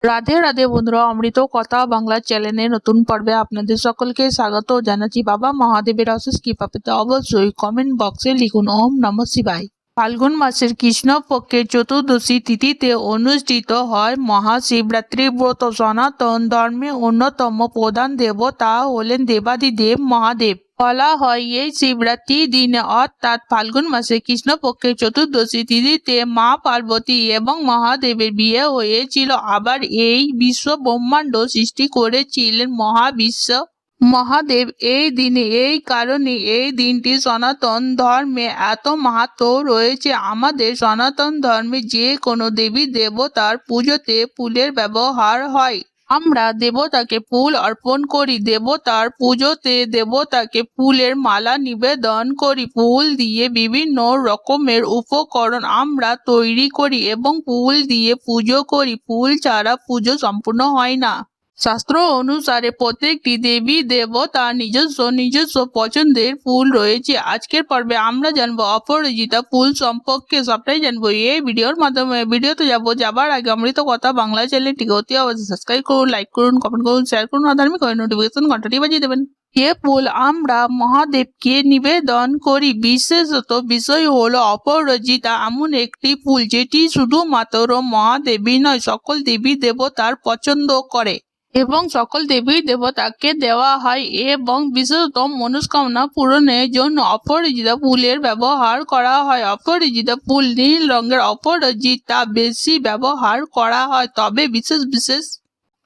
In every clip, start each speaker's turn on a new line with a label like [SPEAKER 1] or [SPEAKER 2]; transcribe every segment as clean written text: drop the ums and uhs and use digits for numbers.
[SPEAKER 1] রাধে রাধে বন্ধুরা, অমৃত কথা বাংলা চ্যানেলে নতুন পর্বে আপনাদের সকলকে স্বাগত জানাচ্ছি। বাবা মহাদেবের অশেষ কৃপা পেতে অবশ্যই কমেন্ট বক্সে লিখুন ওম নমঃ শিবায়। ফাল্গুন মাসের কৃষ্ণ পক্ষের চতুর্দশী তিথিতে অনুষ্ঠিত হয় মহাশিবরাত্রি ব্রত। সনাতন ধর্মে অন্যতম প্রধান দেবতা হলেন দেবাদিদেব মহাদেব। বলা হয় এই শিবরাত্রির দিনে অর্থাৎ ফাল্গুন মাসে কৃষ্ণপক্ষের চতুর্দশী তিথিতে মা পার্বতী এবং মহাদেবের বিয়ে হয়েছিল। আবার এই বিশ্ব ব্রহ্মাণ্ড সৃষ্টি করেছিলেন মহাবিশ্ব মহাদেব এই দিনে। এই কারণে এই দিনটি সনাতন ধর্মে এত মাহাত্ম্য রয়েছে। আমাদের সনাতন ধর্মে যে কোনো দেবী দেবতার পুজোতে ফুলের ব্যবহার হয়। আমরা দেবতাকে ফুল অর্পণ করি। দেবতার পুজোতে দেবতাকে ফুলের মালা নিবেদন করি। ফুল দিয়ে বিভিন্ন রকমের উপকরণ আমরা তৈরি করি এবং ফুল দিয়ে পুজো করি। ফুল ছাড়া পুজো সম্পূর্ণ হয় না। শাস্ত্র অনুসারে প্রত্যেকটি দেবী দেবতার নিজস্ব পছন্দের ফুল রয়েছে। আজকের পর্বে আমরা জানবো অপরাজিতা ফুল সম্পর্কে। সবটাই জানবো এই ভিডিওর মাধ্যমে। ভিডিওতে যাবার আগে অমৃত কথা বাংলা চ্যানেলটিকে অতি অবশ্যই সাবস্ক্রাইব করুন, লাইক করুন, কমেন্ট করুন, শেয়ার করুন, ধার্মিক নোটিফিকেশন ঘন্টাটি বাজিয়ে দেবেন। যে ফুল আমরা মহাদেবকে নিবেদন করি, বিশেষত বিষয় হলো অপরাজিতা এমন একটি ফুল যেটি শুধুমাত্র মহাদেবী নয়, সকল দেবী দেবতার পছন্দ করে এবং সকল দেবী দেবতাকে দেওয়া হয় এবং বিশেষত মনস্কামনা পূরণের জন্য অপরাজিতা ফুলের ব্যবহার করা হয়। অপরাজিতা ফুল নীল রঙের অপরাজিতা বেশি ব্যবহার করা হয়, তবে বিশেষ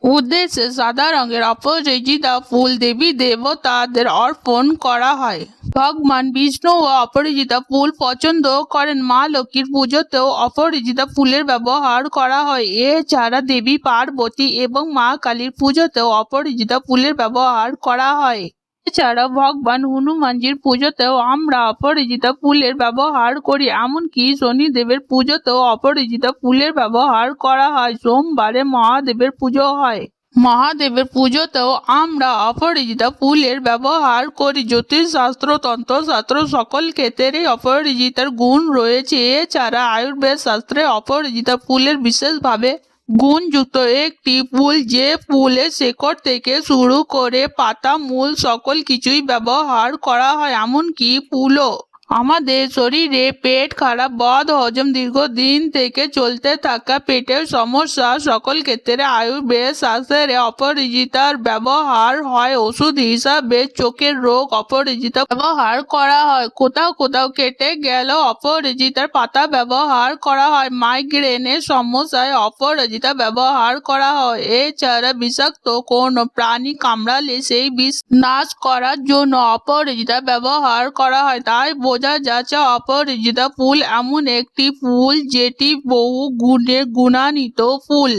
[SPEAKER 1] উদ্দেশ্যে সাদা রঙের অপরাজিতা ফুল দেবী দেবতাদের অর্পণ করা হয়। ভগবান বিষ্ণু ও অপরাজিতা ফুল পছন্দ করেন। মা লক্ষ্মীর পুজোতেও অপরাজিতা ফুলের ব্যবহার করা হয়। এছাড়া দেবী পার্বতী এবং মা কালীর পুজোতেও অপরাজিতা ফুলের ব্যবহার করা হয়। এছাড়া ভগবান হনুমানজির পুজোতেও আমরা অপরাজিতা ফুলের ব্যবহার করি। এমনকি শনিদেবের পুজোতেও অপরাজিতা ফুলের ব্যবহার করা হয়। সোমবারে মহাদেবের পুজো হয়। মহাদেবের পুজোতেও আমরা অপরাজিতা ফুলের ব্যবহার করি। জ্যোতিষশাস্ত্র, তন্ত্রশাস্ত্র সকল ক্ষেত্রেই অপরাজিতার গুণ রয়েছে। এছাড়া আয়ুর্বেদ শাস্ত্রে অপরাজিতা ফুলের বিশেষভাবে গুণযুক্ত একটি ফুল, যে ফুলের শেকড় থেকে শুরু করে পাতা মূল সকল কিছুই ব্যবহার করা হয়। এমনকি ফুলও আমাদের শরীরে পেট খারাপ, বদ হজম, দীর্ঘদিন থেকে চলতে থাকা পেটের সমস্যা সকল ক্ষেত্রে আয়ুর্বেদ শাস্ত্রে অপরাজিতার ব্যবহার হয়। ওষুধ হিসাবে চোখের রোগ অপরাজিতা ব্যবহার করা হয়। কোথাও কেটে গেল অপরাজিতার পাতা ব্যবহার করা হয়। মাইগ্রেনের সমস্যায় অপরাজিতা ব্যবহার করা হয়। এছাড়া বিষাক্ত কোন প্রাণী কামড়ালে সেই বিষ নাশ করার জন্য অপরাজিতা ব্যবহার করা হয়। তাই বোঝা যাচ্ছে অপরাজিতা ফুল এমন একটি ফুল যেটি বহু গুণে গুণান্বিত ফুল।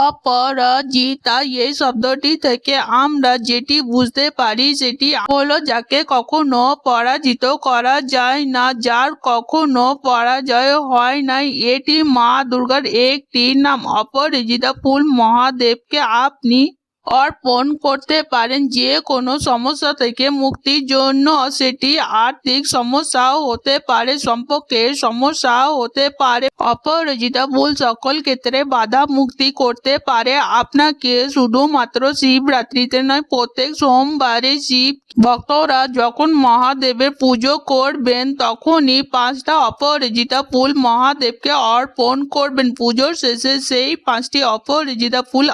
[SPEAKER 1] অপরাজিতা এই শব্দটি থেকে আমরা যেটি বুঝতে পারি সেটি হলো যাকে কখনো পরাজিত করা যায় না, যার কখনো পরাজয় হয় নাই। এটি মা দুর্গার একটি নাম। অপরাজিতা ফুল মহাদেবকে আপনি অর্পণ করতে পারেন যে কোনো সমস্যা থেকে মুক্তির জন্য। সেটি আর্থিক সমস্যাও হতে পারে, সম্পর্কের সমস্যাও হতে পারে। অপরাজিতা ফুল সকল ক্ষেত্রে বাধা মুক্তি করতে পারে। আপনাকে শুধুমাত্র শিবরাত্রিতে নয়, প্রত্যেক সোমবারে শিব ভক্তরা যখন মহাদেবের পুজো করবেন তখনই 5টা অপরাজিতা ফুল মহাদেবকে অর্পণ করবেন। পুজোর শেষে সেই 5টি অপরাজিতা ফুল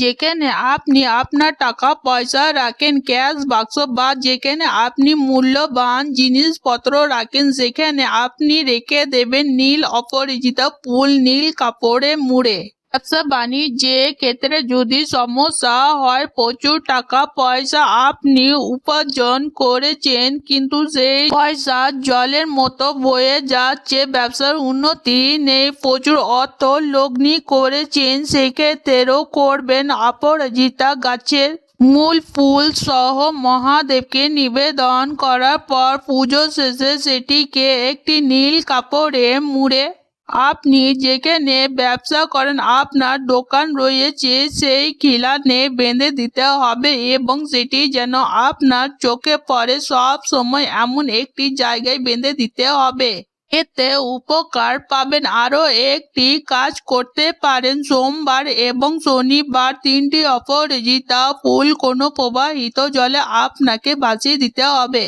[SPEAKER 1] যেখানে আপনি আপনার টাকা পয়সা রাখেন, ক্যাশ বাক্স বা যেখানে আপনি মূল্যবান জিনিসপত্র রাখেন, সেখানে আপনি রেখে দেবেন। নীল অপরাজিতা ফুল নীল কাপড়ে মুড়ে। ব্যবসা বাণিজ্যের ক্ষেত্রে যদি সমস্যা হয়, প্রচুর টাকা পয়সা আপনি উপার্জন করেছেন কিন্তু সেই পয়সা জলের মতো বয়ে যাচ্ছে, ব্যবসার উন্নতি নেই, প্রচুর অর্থ লগ্নি করেছেন, সেক্ষেত্রেও করবেন অপরাজিতা গাছের মূল ফুল সহ মহাদেবকে নিবেদন করার পর পুজো শেষে সেটিকে একটি নীল কাপড়ে মুড়ে আপনি যেখানে ব্যবসা করেন, আপনার দোকান রয়েছে, সেই খিলানে বেঁধে দিতে হবে এবং সেটি যেন আপনার চোখে পড়ে সব সময় এমন একটি জায়গায় বেঁধে দিতে হবে। এতে উপকার পাবেন। আরো একটি কাজ করতে পারেন, সোমবার এবং শনিবার 3টি অপরাজিত ফুল কোনো প্রবাহিত জলে আপনাকে ভাসিয়ে দিতে হবে।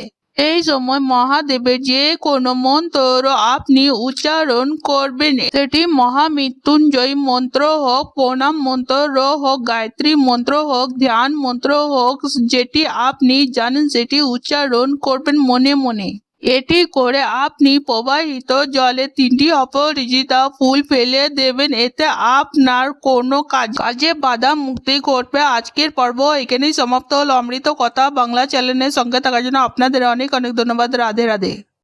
[SPEAKER 1] এই সময় মহাদেবের যে কোনো মন্ত্র আপনি উচ্চারণ করবেন, সেটি মহামৃত্যুঞ্জয় মন্ত্র হোক, প্রণাম মন্ত্র হোক, গায়ত্রী মন্ত্র হোক, ধ্যান মন্ত্র হোক, যেটি আপনি জানেন সেটি উচ্চারণ করবেন মনে মনে। এটি করে আপনি প্রবাহিত জলে 3টি অপরাজিত ফুল ফেলে দেবেন। এতে আপনার কোনো কাজে বাধা মুক্তি ঘটবে। আজকের পর্ব এখানেই সমাপ্ত হলো। অমৃত কথা বাংলা চ্যানেলের সঙ্গে থাকার জন্য আপনাদের অনেক অনেক ধন্যবাদ। রাধে রাধে।